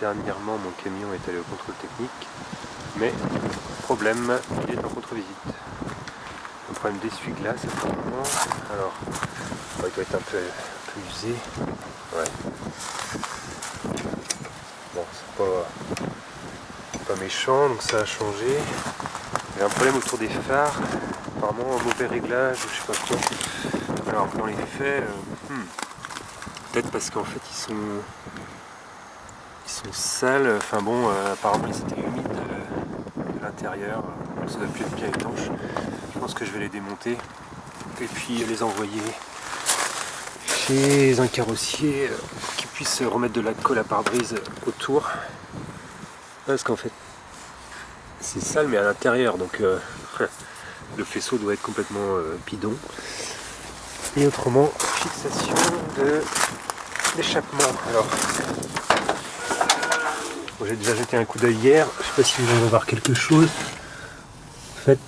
dernièrement mon camion est allé au contrôle technique, mais problème, il est en contre-visite. Un problème d'essuie-glace apparemment. Alors, il doit être un peu usé. Ouais. Bon, c'est pas méchant, donc ça a changé. Il y a un problème autour des phares, apparemment un mauvais réglage ou je sais pas quoi. Alors dans les faits, peut-être parce qu'en fait ils sont sales, enfin bon, apparemment c'était humide de l'intérieur, ça doit plus être bien étanche. Je pense que je vais les démonter et puis les envoyer chez un carrossier qui puisse remettre de la colle à pare-brise autour. Parce qu'en fait c'est sale mais à l'intérieur, donc le faisceau doit être complètement bidon. Et autrement, fixation de l'échappement. Alors, bon, j'ai déjà jeté un coup d'œil hier, je sais pas si vous allez voir quelque chose. En fait,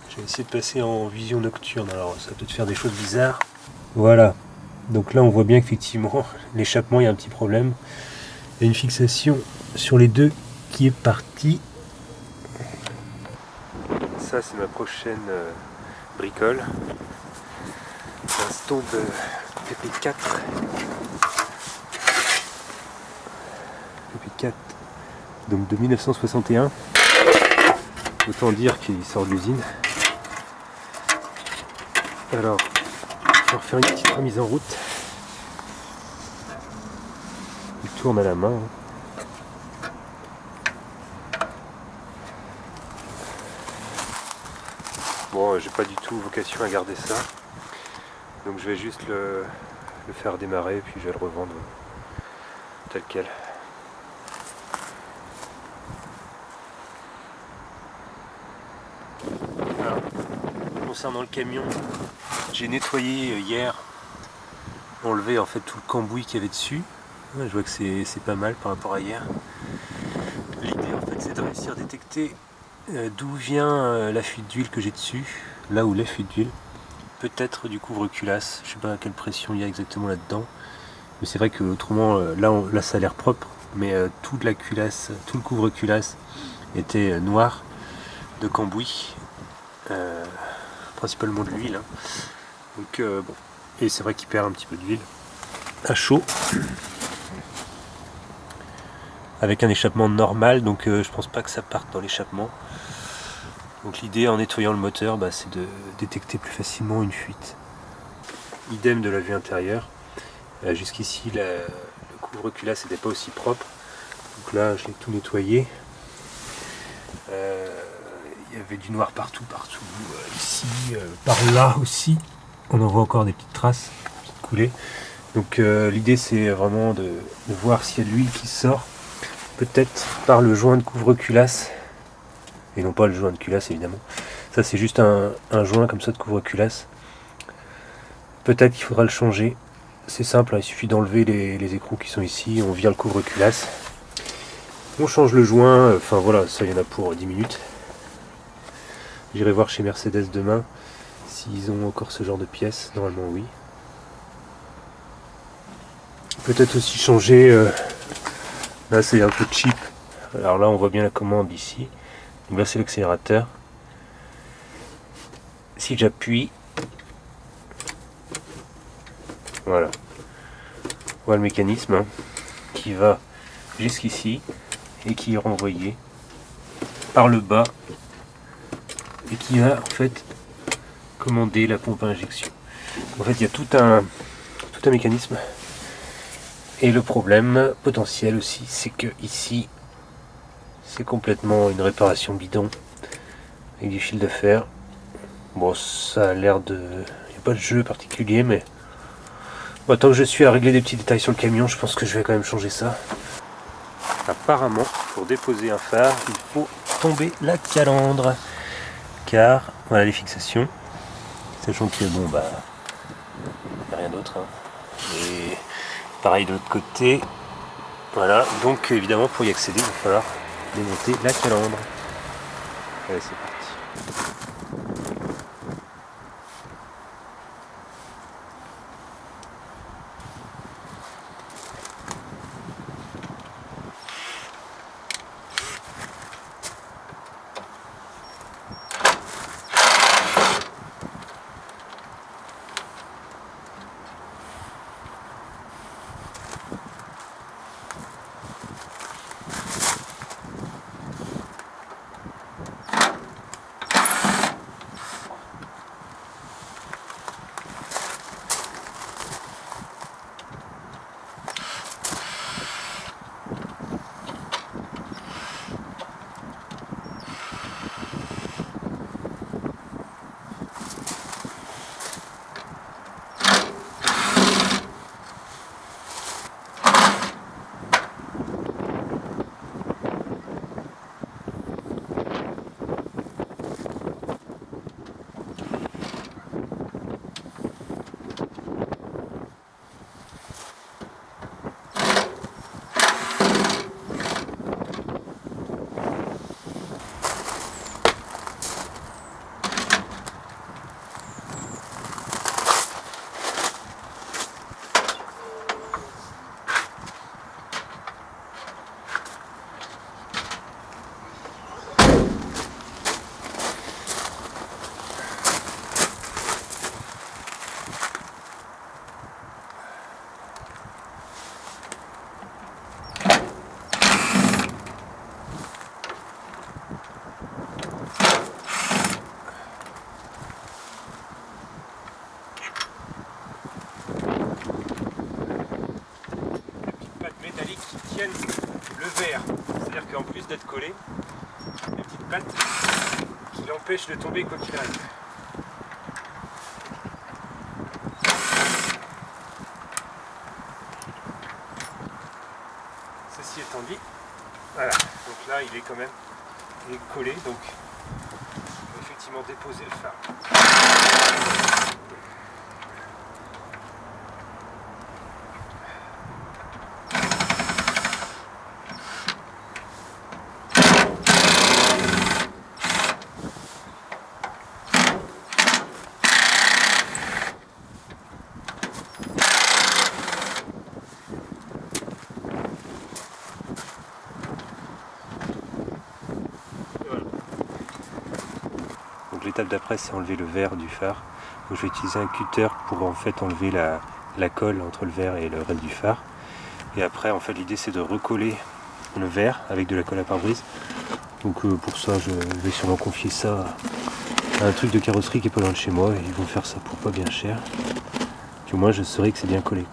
j'ai essayé de passer en vision nocturne, alors ça peut te faire des choses bizarres. Voilà, donc là on voit bien qu'effectivement, l'échappement, il y a un petit problème. Il y a une fixation sur les deux qui est partie. Ça, c'est ma prochaine bricole. C'est un Staub PP4. PP4, donc de 1961. Autant dire qu'il sort de l'usine. Alors, je vais refaire une petite remise en route. Il tourne à la main. Bon, j'ai pas du tout vocation à garder ça. Donc je vais juste le faire démarrer et puis je vais le revendre tel quel. Alors, concernant le camion, j'ai nettoyé hier, enlevé en fait tout le cambouis qu'il y avait dessus. Je vois que c'est pas mal par rapport à hier. L'idée en fait c'est de réussir à détecter d'où vient la fuite d'huile que j'ai dessus, là où la fuite d'huile. Peut-être du couvre-culasse, je sais pas à quelle pression il y a exactement là-dedans. Mais c'est vrai que autrement, là ça a l'air propre, mais toute la culasse, tout le couvre-culasse était noir de cambouis, principalement de l'huile. Hein. Donc bon, et c'est vrai qu'il perd un petit peu d'huile à chaud, avec un échappement normal, donc je pense pas que ça parte dans l'échappement. Donc l'idée en nettoyant le moteur, c'est de détecter plus facilement une fuite. Idem de la vue intérieure. Jusqu'ici le couvre-culasse n'était pas aussi propre, donc là je l'ai tout nettoyé. Il y avait du noir partout, ici, par là aussi on en voit encore des petites traces, des petites coulées. Donc l'idée c'est vraiment de voir s'il y a de l'huile qui sort, peut-être par le joint de couvre-culasse, et non pas le joint de culasse évidemment. Ça c'est juste un joint comme ça de couvre-culasse. Peut-être qu'il faudra le changer. C'est simple, hein, il suffit d'enlever les écrous qui sont ici, on vire le couvre-culasse, on change le joint, enfin voilà, ça il y en a pour 10 minutes. J'irai voir chez Mercedes demain s'ils ont encore ce genre de pièces, normalement oui. Peut-être aussi changer, là c'est un peu cheap, alors là on voit bien la commande ici, donc là c'est l'accélérateur. Si j'appuie, voilà, on voit le mécanisme hein, qui va jusqu'ici et qui est renvoyé par le bas et qui va en fait commander la pompe à injection. En fait il y a tout un mécanisme, et le problème potentiel aussi c'est que ici c'est complètement une réparation bidon avec du fil de fer. Bon, ça a l'air de... il n'y a pas de jeu particulier, mais bon, tant que je suis à régler des petits détails sur le camion, je pense que je vais quand même changer ça. Apparemment, pour déposer un phare, il faut tomber la calandre, car voilà les fixations, sachant que bon il n'y a rien d'autre. Hein. Et pareil de l'autre côté, voilà, donc évidemment pour y accéder, il va falloir démonter la calandre. Allez, c'est parti. tiennent le verre. C'est-à-dire qu'en plus d'être collé, il y a des petites pattes qui l'empêchent de tomber quoi qu'il arrive. Ceci étant dit, voilà, donc là il est quand même collé, donc on peut effectivement déposer le phare. Donc l'étape d'après, c'est enlever le verre du phare. Donc je vais utiliser un cutter pour en fait enlever la colle entre le verre et le reste du phare. Et après, en fait, l'idée c'est de recoller le verre avec de la colle à pare-brise. Donc pour ça, je vais sûrement confier ça à un truc de carrosserie qui est pas loin de chez moi. Et ils vont faire ça pour pas bien cher. Puis au moins, je saurai que c'est bien collé.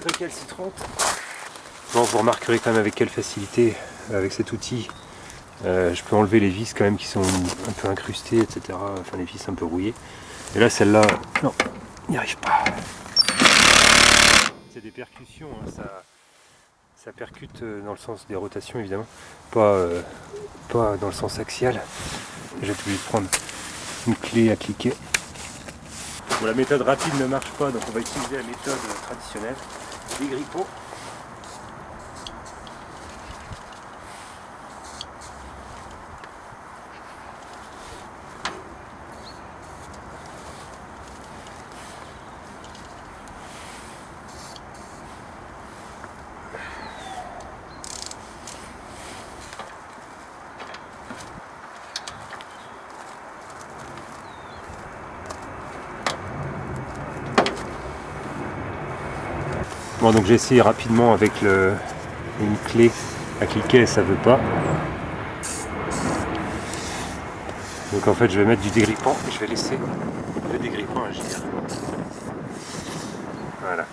Récalcitrante. Bon, vous remarquerez quand même avec quelle facilité, avec cet outil, je peux enlever les vis quand même qui sont un peu incrustées, etc. Enfin les vis un peu rouillées. Et là celle-là, non, n'y arrive pas. C'est des percussions, hein, ça percute dans le sens des rotations évidemment, pas dans le sens axial. J'ai obligé de prendre une clé à cliquer. Bon, la méthode rapide ne marche pas, donc on va utiliser la méthode traditionnelle. Des grippots. Bon, donc j'ai essayé rapidement avec une clé à cliquer et ça veut pas. Donc en fait je vais mettre du dégrippant et je vais laisser le dégrippant agir. Voilà.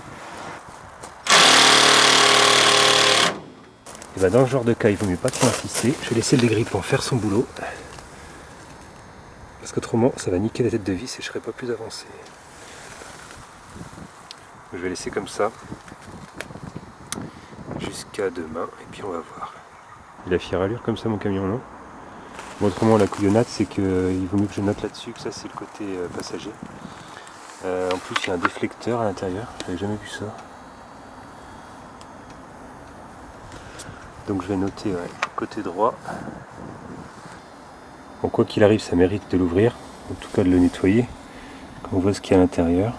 Et ben dans ce genre de cas il vaut mieux pas trop insister. Je vais laisser le dégrippant faire son boulot. Parce qu'autrement ça va niquer la tête de vis et je serai pas plus avancé. Je vais laisser comme ça jusqu'à demain et puis on va voir. Il a fière allure comme ça mon camion, non? Bon, autrement la couillonnade c'est qu'il vaut mieux que je note là-dessus que ça c'est le côté passager. En plus il y a un déflecteur à l'intérieur, j'avais jamais vu ça. Donc je vais noter côté droit. Bon, quoi qu'il arrive ça mérite de l'ouvrir, en tout cas de le nettoyer, qu'on voit ce qu'il y a à l'intérieur.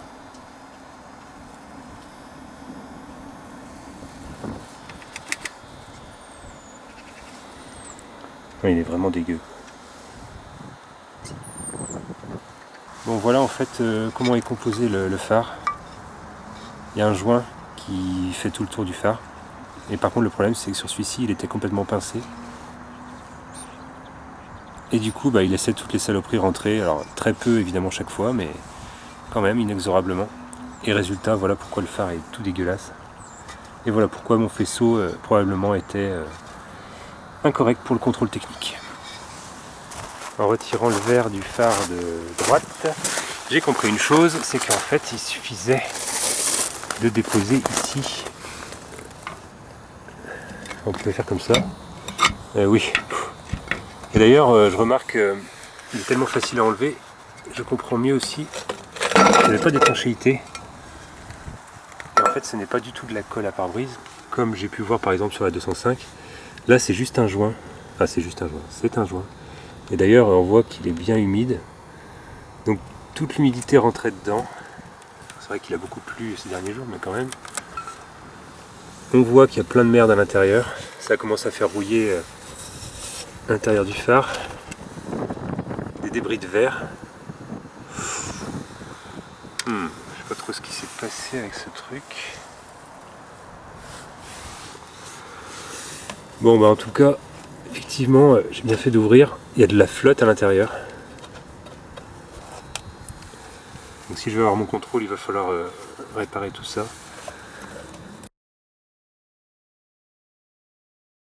Il est vraiment dégueu. Bon voilà en fait comment est composé le phare. Il y a un joint qui fait tout le tour du phare. Et par contre le problème c'est que sur celui-ci il était complètement pincé. Et du coup il laissait toutes les saloperies rentrer. Alors très peu évidemment chaque fois, mais quand même inexorablement. Et résultat, voilà pourquoi le phare est tout dégueulasse. Et voilà pourquoi mon faisceau probablement était incorrect pour le contrôle technique. En retirant le verre du phare de droite, j'ai compris une chose, c'est qu'en fait il suffisait de déposer ici. On peut faire comme ça. Oui, Et d'ailleurs, je remarque qu'il est tellement facile à enlever, je comprends mieux aussi qu'il n'y a pas d'étanchéité. Et en fait, ce n'est pas du tout de la colle à pare-brise, comme j'ai pu voir par exemple sur la 205. Là, c'est juste un joint. Enfin, c'est juste un joint, c'est un joint. Et d'ailleurs, on voit qu'il est bien humide. Donc, toute l'humidité rentrait dedans. C'est vrai qu'il a beaucoup plu ces derniers jours, mais quand même. On voit qu'il y a plein de merde à l'intérieur. Ça commence à faire rouiller l'intérieur du phare. Des débris de verre. Je sais pas trop ce qui s'est passé avec ce truc. Bon bah en tout cas, effectivement, j'ai bien fait d'ouvrir. Il y a de la flotte à l'intérieur. Donc si je veux avoir mon contrôle, il va falloir réparer tout ça.